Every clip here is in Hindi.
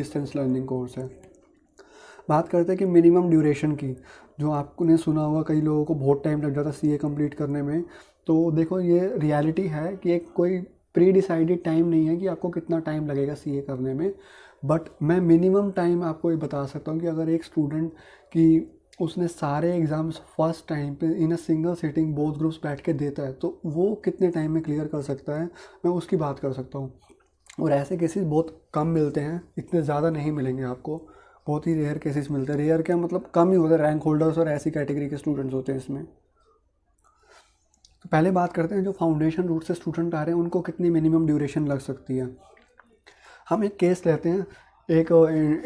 डिस्टेंस लर्निंग कोर्स है। बात करते हैं कि मिनिमम ड्यूरेशन की, जो आपने सुना होगा कई लोगों को बहुत टाइम लग जाता है सीए कंप्लीट करने में। तो देखो ये रियलिटी है कि एक कोई प्री डिसाइडेड टाइम नहीं है कि आपको कितना टाइम लगेगा सीए करने में, बट मैं मिनिमम टाइम आपको ये बता सकता हूँ कि अगर एक स्टूडेंट की उसने सारे एग्ज़ाम्स फर्स्ट टाइम पे in a single sitting both groups बैठ के देता है तो वो कितने टाइम में क्लियर कर सकता है, मैं उसकी बात कर सकता हूँ। और ऐसे केसेस बहुत कम मिलते हैं, इतने ज़्यादा नहीं मिलेंगे आपको, बहुत ही रेयर केसेस मिलते हैं। रेयर क्या मतलब कम ही होते हैं, रैंक होल्डर्स और ऐसी कैटेगरी के स्टूडेंट्स होते हैं इसमें। तो पहले बात करते हैं जो फाउंडेशन रूट से स्टूडेंट आ रहे हैं उनको कितनी मिनिमम ड्यूरेशन लग सकती है। हम एक केस लेते हैं, एक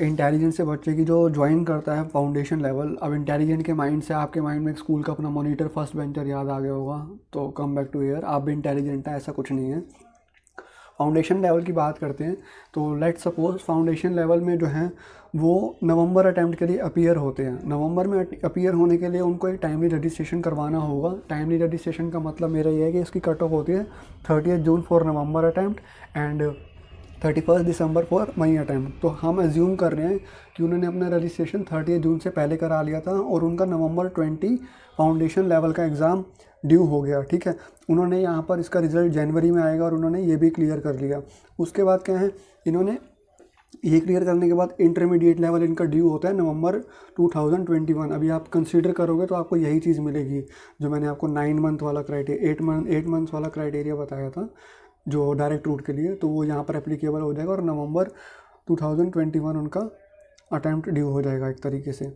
इंटेलिजेंट से बच्चे की जो ज्वाइन करता है फाउंडेशन लेवल। अब इंटेलिजेंट के माइंड से आपके माइंड में एक स्कूल का अपना मॉनिटर फर्स्ट बेंचर याद आ गया होगा, तो कम बैक टू ईयर, आप भी इंटेलिजेंट है ऐसा कुछ नहीं है। फाउंडेशन लेवल की बात करते हैं तो लेट सपोज फाउंडेशन लेवल में जो है वो नवंबर अटैम्प्ट के लिए अपीयर होते हैं। नवंबर में अपीयर होने के लिए उनको एक टाइमली रजिस्ट्रेशन करवाना होगा। टाइमली रजिस्ट्रेशन का मतलब मेरा ये है कि इसकी कट ऑफ होती है 30 June for November attempt and 31 December for May attempt. तो हम एज्यूम कर रहे हैं कि उन्होंने अपना रजिस्ट्रेशन 30 जून से पहले करा लिया था और उनका नवंबर 20 फाउंडेशन लेवल का एग्ज़ाम ड्यू हो गया, ठीक है। उन्होंने यहाँ पर इसका रिज़ल्ट जनवरी में आएगा और उन्होंने ये भी क्लियर कर लिया। उसके बाद क्या है, इन्होंने ये क्लियर करने के बाद इंटरमीडिएट लेवल इनका ड्यू होता है नवंबर 2021। अभी आप कंसीडर करोगे तो आपको यही चीज़ मिलेगी जो मैंने आपको 9 मंथ वाला क्राइटेरिया 8 मंथ्स वाला क्राइटेरिया बताया था जो डायरेक्ट रूट के लिए, तो वो यहाँ पर एप्लीकेबल हो जाएगा और नवंबर 2021 उनका अटैम्प्ट ड्यू हो जाएगा एक तरीके से,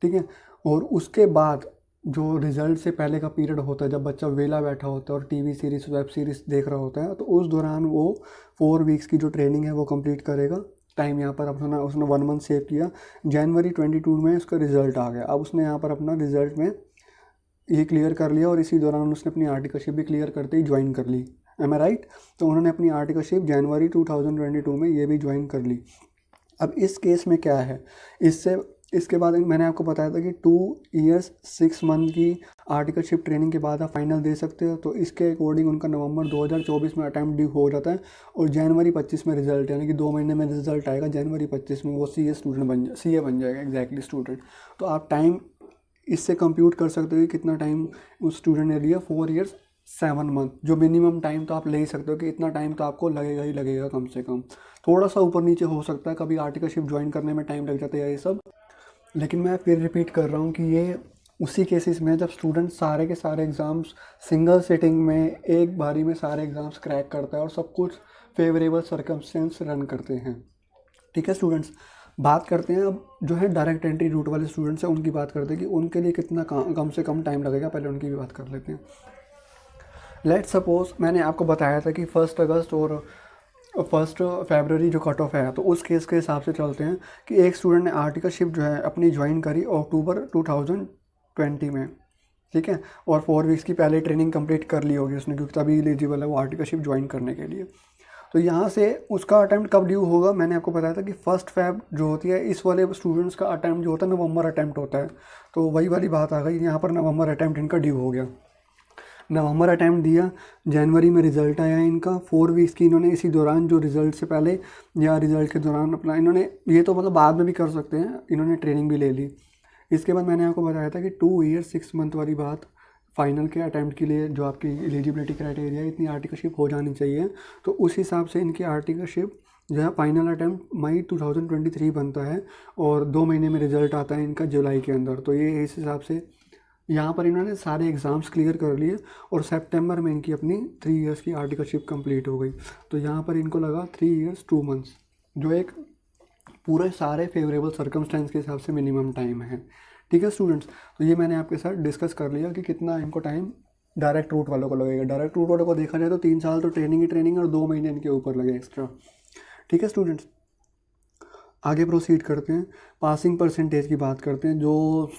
ठीक है। और उसके बाद जो रिज़ल्ट से पहले का पीरियड होता है जब बच्चा वेला बैठा होता है और टीवी सीरीज़ वेब सीरीज़ देख रहा होता है, तो उस दौरान वो 4 वीक्स की जो ट्रेनिंग है वो कंप्लीट करेगा। टाइम यहाँ पर अपना उसने 1 मंथ सेव किया, जनवरी 22 में उसका रिज़ल्ट आ गया। अब उसने यहाँ पर अपना रिज़ल्ट में ये क्लियर कर लिया और इसी दौरान उसने अपनी आर्टिकलशिप भी क्लियर करते ही ज्वाइन कर ली, एम आई राइट। तो उन्होंने अपनी आर्टिकलशिप जनवरी 2022 में ये भी ज्वाइन कर ली। अब इस केस में क्या है, इसके बाद मैंने आपको बताया था कि 2 इयर्स 6 मंथ की आर्टिकलशिप ट्रेनिंग के बाद आप फाइनल दे सकते हो। तो इसके अकॉर्डिंग उनका नवंबर 2024 में अटैम्प्ट ड्यू हो जाता है और जनवरी 25 में रिजल्ट, यानी कि 2 महीने में रिजल्ट आएगा। जनवरी 25 में वो सीए बन जाएगा एग्जैक्टली स्टूडेंट। तो आप टाइम इससे कंप्यूट कर सकते हो कि कितना टाइम उस स्टूडेंट ने लिया, 4 इयर्स 7 मंथ। जो मिनिमम टाइम तो आप ले ही सकते हो कि इतना टाइम तो आपको लगेगा ही लगेगा कम से कम। थोड़ा सा ऊपर नीचे हो सकता है, कभी आर्टिकलशिप ज्वाइन करने में टाइम लग जाता है ये सब, लेकिन मैं फिर रिपीट कर रहा हूँ कि ये उसी केसेस में जब स्टूडेंट सारे के सारे एग्ज़ाम्स सिंगल सिटिंग में एक बारी में सारे एग्ज़ाम्स क्रैक करता है और सब कुछ फेवरेबल सर्कमस्टेंस रन करते हैं, ठीक है स्टूडेंट्स। बात करते हैं अब जो है डायरेक्ट एंट्री रूट वाले स्टूडेंट्स हैं उनकी बात करते हैं कि उनके लिए कितना कम से कम टाइम लगेगा। पहले उनकी भी बात कर लेते हैं। लेट सपोज मैंने आपको बताया था कि 1 अगस्त और 1 फरवरी जो कट ऑफ है, तो उस केस के हिसाब से चलते हैं कि एक स्टूडेंट ने आर्टिकलशिप जो है अपनी ज्वाइन करी अक्टूबर 2020 में, ठीक है, और 4 वीक्स की पहले ट्रेनिंग कंप्लीट कर ली होगी उसने, क्योंकि तभी एलिजिबल है वो आर्टिकलशिप ज्वाइन करने के लिए। तो यहाँ से उसका अटैम्प्ट कब ड्यू होगा, मैंने आपको बताया था कि 1 फेब जो होती है इस वाले स्टूडेंट्स का अटैम्प्ट जो होता है नवंबर अटैम्प्ट होता है। तो वही वाली बात आ गई, यहाँ पर नवंबर अटैम्प्ट इनका ड्यू हो गया। नवंबर अटैम्प्ट दिया, जनवरी में रिज़ल्ट आया इनका। 4 वीक्स की इन्होंने इसी दौरान जो रिज़ल्ट से पहले या रिज़ल्ट के दौरान अपना इन्होंने, ये तो मतलब बाद में भी कर सकते हैं, इन्होंने ट्रेनिंग भी ले ली। इसके बाद मैंने आपको बताया था कि 2 ईयर 6 मंथ वाली बात फाइनल के अटैम्प्ट के लिए जो आपकी एलिजिबिलिटी क्राइटेरिया है, इतनी आर्टिकलशिप हो जानी चाहिए। तो उस हिसाब से इनकी आर्टिकलशिप जो है फाइनल अटैम्प्ट मई 2023 बनता है और 2 महीने में रिज़ल्ट आता है इनका जुलाई के अंदर। तो ये इस हिसाब से यहाँ पर इन्होंने सारे एग्ज़ाम्स क्लियर कर लिए और सितंबर में इनकी अपनी 3 इयर्स की आर्टिकलशिप कंप्लीट हो गई। तो यहाँ पर इनको लगा 3 इयर्स 2 मंथ्स, जो एक पूरे सारे फेवरेबल सर्कमस्टेंस के हिसाब से मिनिमम टाइम है, ठीक है स्टूडेंट्स। तो ये मैंने आपके साथ डिस्कस कर लिया कि कितना इनको टाइम डायरेक्ट रूट वालों को लगेगा। डायरेक्ट रूट वालों को देखा जाए तो 3 साल तो ट्रेनिंग ही ट्रेनिंग और 2 महीने इनके ऊपर लगे एक्स्ट्रा, ठीक है स्टूडेंट्स। आगे प्रोसीड करते हैं, पासिंग परसेंटेज की बात करते हैं। जो